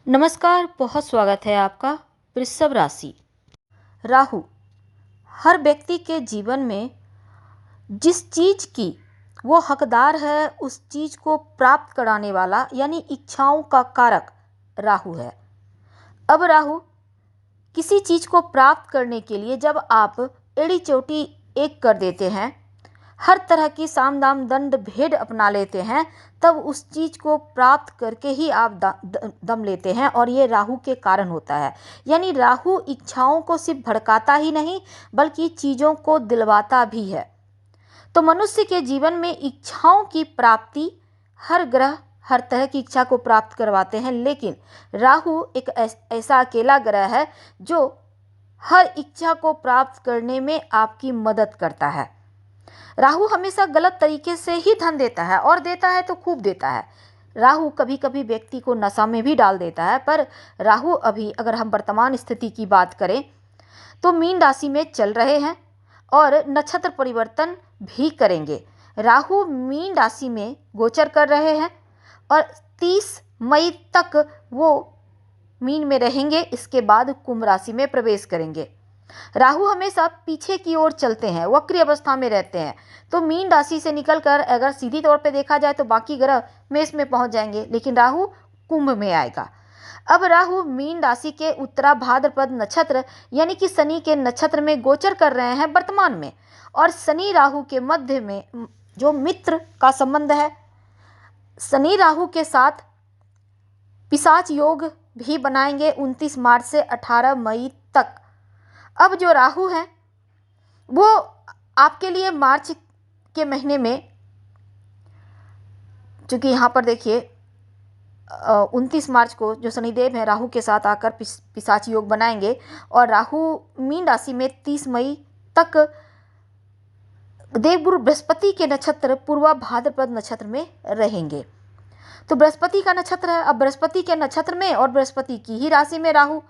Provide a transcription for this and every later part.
नमस्कार, बहुत स्वागत है आपका। वृषभ राशि। राहु हर व्यक्ति के जीवन में जिस चीज की वो हकदार है उस चीज को प्राप्त कराने वाला यानी इच्छाओं का कारक राहु है। अब राहु किसी चीज को प्राप्त करने के लिए जब आप एड़ी चोटी एक कर देते हैं, हर तरह की साम दाम दंड भेद अपना लेते हैं, तब उस चीज को प्राप्त करके ही आप दम लेते हैं और ये राहु के कारण होता है। यानी राहु इच्छाओं को सिर्फ भड़काता ही नहीं बल्कि चीज़ों को दिलवाता भी है। तो मनुष्य के जीवन में इच्छाओं की प्राप्ति हर ग्रह हर तरह की इच्छा को प्राप्त करवाते हैं, लेकिन राहु एक ऐसा अकेला ग्रह है जो हर इच्छा को प्राप्त करने में आपकी मदद करता है। राहु हमेशा गलत तरीके से ही धन देता है और देता है तो खूब देता है। राहु कभी कभी व्यक्ति को नशा में भी डाल देता है, पर राहु अभी अगर हम वर्तमान स्थिति की बात करें तो मीन राशि में चल रहे हैं और नक्षत्र परिवर्तन भी करेंगे। राहु मीन राशि में गोचर कर रहे हैं और 30 मई तक वो मीन में रहेंगे, इसके बाद कुंभ राशि में प्रवेश करेंगे। राहु हमेशा पीछे की ओर चलते हैं, वक्री अवस्था में रहते हैं, तो मीन राशि से निकलकर अगर सीधी तौर पे देखा जाए तो बाकी ग्रह मेष में पहुंच जाएंगे, लेकिन राहु कुंभ में आएगा। अब राहु मीन राशि के उत्तरा भाद्रपद नक्षत्र यानी कि शनि के नक्षत्र में गोचर कर रहे हैं वर्तमान में, और शनि राहु के मध्य में जो मित्र का संबंध है, शनि राहु के साथ पिशाच योग भी बनाएंगे 29 मार्च से 18 मई तक। अब जो राहु है वो आपके लिए मार्च के महीने में, चूंकि यहाँ पर देखिए 29 मार्च को जो शनिदेव हैं राहु के साथ आकर पिशाच योग बनाएंगे और राहु मीन राशि में 30 मई तक देवगुरु बृहस्पति के नक्षत्र पूर्वा भाद्रपद नक्षत्र में रहेंगे। तो बृहस्पति का नक्षत्र है, अब बृहस्पति के नक्षत्र में और बृहस्पति की ही राशि में राहु,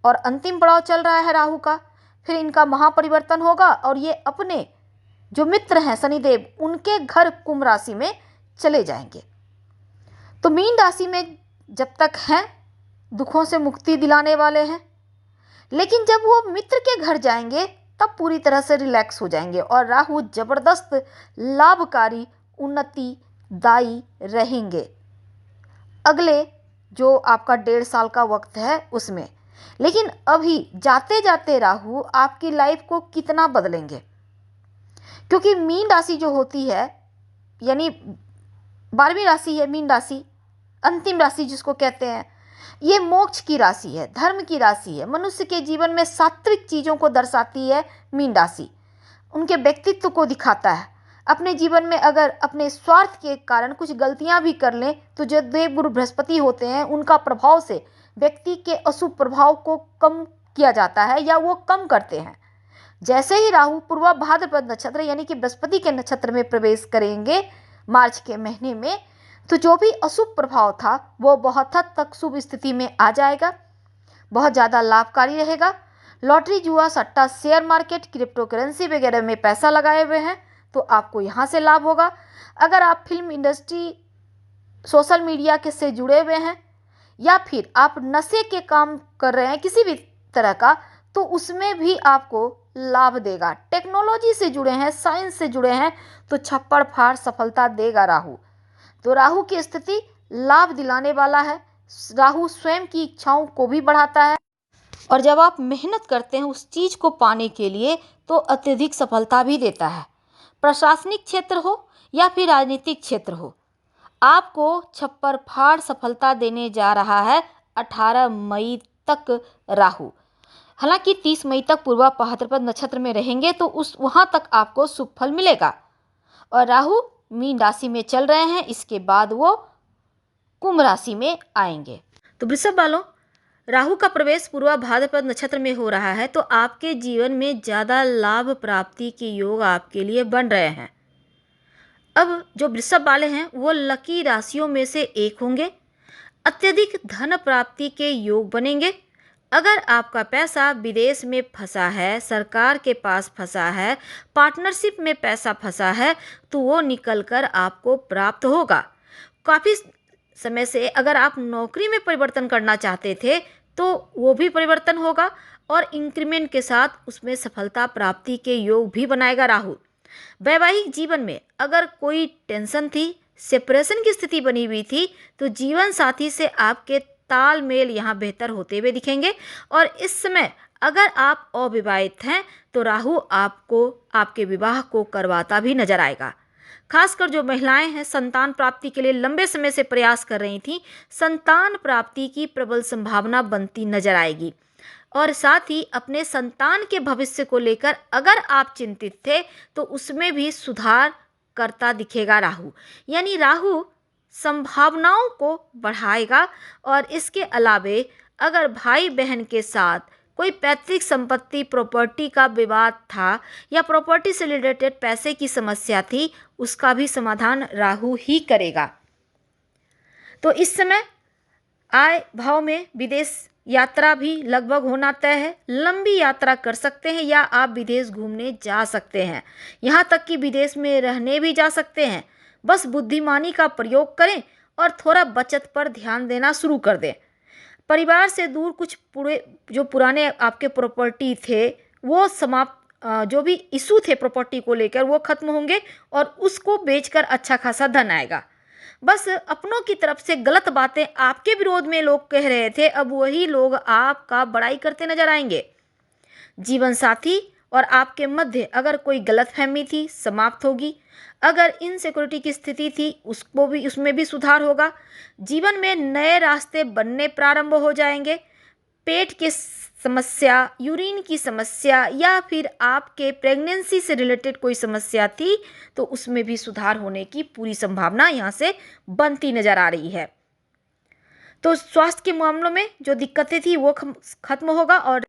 और अंतिम पड़ाव चल रहा है राहु का। फिर इनका महापरिवर्तन होगा और ये अपने जो मित्र हैं शनिदेव उनके घर कुंभ राशि में चले जाएंगे। तो मीन राशि में जब तक हैं दुखों से मुक्ति दिलाने वाले हैं, लेकिन जब वो मित्र के घर जाएंगे तब पूरी तरह से रिलैक्स हो जाएंगे और राहु जबरदस्त लाभकारी उन्नतिदायी रहेंगे अगले जो आपका 1.5 साल का वक्त है उसमें। लेकिन अभी जाते जाते राहु आपकी लाइफ को कितना बदलेंगे, क्योंकि मीन राशि जो होती है यानी 12वीं राशि है मीन राशि, अंतिम राशि जिसको कहते हैं, ये मोक्ष की राशि है, धर्म की राशि है, मनुष्य के जीवन में सात्विक चीज़ों को दर्शाती है मीन राशि, उनके व्यक्तित्व को दिखाता है। अपने जीवन में अगर अपने स्वार्थ के कारण कुछ गलतियां भी कर लें तो जो देवगुरु बृहस्पति होते हैं उनका प्रभाव से व्यक्ति के अशुभ प्रभाव को कम किया जाता है या वो कम करते हैं। जैसे ही राहु पूर्वा भाद्रपद नक्षत्र यानी कि बृहस्पति के नक्षत्र में प्रवेश करेंगे मार्च के महीने में, तो जो भी अशुभ प्रभाव था वो बहुत हद तक शुभ स्थिति में आ जाएगा, बहुत ज़्यादा लाभकारी रहेगा। लॉटरी, जुआ, सट्टा, शेयर मार्केट, क्रिप्टो करेंसी वगैरह में पैसा लगाए हुए हैं तो आपको यहाँ से लाभ होगा। अगर आप फिल्म इंडस्ट्री, सोशल मीडिया के से जुड़े हुए हैं या फिर आप नशे के काम कर रहे हैं किसी भी तरह का, तो उसमें भी आपको लाभ देगा। टेक्नोलॉजी से जुड़े हैं, साइंस से जुड़े हैं तो छप्पड़ फाड़ सफलता देगा राहु। तो राहु की स्थिति लाभ दिलाने वाला है। राहु स्वयं की इच्छाओं को भी बढ़ाता है और जब आप मेहनत करते हैं उस चीज़ को पाने के लिए तो अत्यधिक सफलता भी देता है। प्रशासनिक क्षेत्र हो या फिर राजनीतिक क्षेत्र हो, आपको छप्पर फाड़ सफलता देने जा रहा है 18 मई तक राहु। हालांकि 30 मई तक पूर्वा भाद्रपद नक्षत्र में रहेंगे तो उस वहाँ तक आपको शुभ फल मिलेगा और राहु मीन राशि में चल रहे हैं, इसके बाद वो कुंभ राशि में आएंगे। तो वृषभ वालों, राहु का प्रवेश पूर्वा भाद्रपद नक्षत्र में हो रहा है तो आपके जीवन में ज़्यादा लाभ प्राप्ति के योग आपके लिए बन रहे हैं। अब जो वृषभ वाले हैं वो लकी राशियों में से एक होंगे। अत्यधिक धन प्राप्ति के योग बनेंगे। अगर आपका पैसा विदेश में फंसा है, सरकार के पास फंसा है, पार्टनरशिप में पैसा फंसा है तो वो निकलकर आपको प्राप्त होगा। काफ़ी समय से अगर आप नौकरी में परिवर्तन करना चाहते थे तो वो भी परिवर्तन होगा और इंक्रीमेंट के साथ उसमें सफलता प्राप्ति के योग भी बनाएगा राहु। वैवाहिक जीवन में अगर कोई टेंशन थी, सेपरेशन की स्थिति बनी हुई थी, तो जीवन साथी से आपके तालमेल यहाँ बेहतर होते हुए दिखेंगे। और इस समय अगर आप अविवाहित हैं तो राहु आपको आपके विवाह को करवाता भी नजर आएगा। खासकर जो महिलाएं हैं संतान प्राप्ति के लिए लंबे समय से प्रयास कर रही थीं, संतान प्राप्ति की प्रबल संभावना बनती नजर आएगी। और साथ ही अपने संतान के भविष्य को लेकर अगर आप चिंतित थे तो उसमें भी सुधार करता दिखेगा राहु। यानी राहु संभावनाओं को बढ़ाएगा। और इसके अलावे अगर भाई बहन के साथ कोई पैतृक संपत्ति प्रॉपर्टी का विवाद था या प्रॉपर्टी से रिलेटेड पैसे की समस्या थी, उसका भी समाधान राहु ही करेगा। तो इस समय आय भाव में विदेश यात्रा भी लगभग होना तय है। लंबी यात्रा कर सकते हैं या आप विदेश घूमने जा सकते हैं, यहाँ तक कि विदेश में रहने भी जा सकते हैं। बस बुद्धिमानी का प्रयोग करें और थोड़ा बचत पर ध्यान देना शुरू कर दें। परिवार से दूर कुछ जो पुराने आपके प्रॉपर्टी थे वो समाप्त, जो भी इशू थे प्रॉपर्टी को लेकर वो खत्म होंगे और उसको बेचकर अच्छा खासा धन आएगा। बस अपनों की तरफ से गलत बातें आपके विरोध में लोग कह रहे थे, अब वही लोग आपका बड़ाई करते नजर आएंगे। जीवन साथी और आपके मध्य अगर कोई गलतफहमी थी समाप्त होगी। अगर इनसिक्योरिटी की स्थिति थी उसमें भी सुधार होगा। जीवन में नए रास्ते बनने प्रारंभ हो जाएंगे। पेट की समस्या, यूरिन की समस्या या फिर आपके प्रेगनेंसी से रिलेटेड कोई समस्या थी तो उसमें भी सुधार होने की पूरी संभावना यहाँ से बनती नजर आ रही है। तो स्वास्थ्य के मामलों में जो दिक्कतें थी वो खत्म होगा और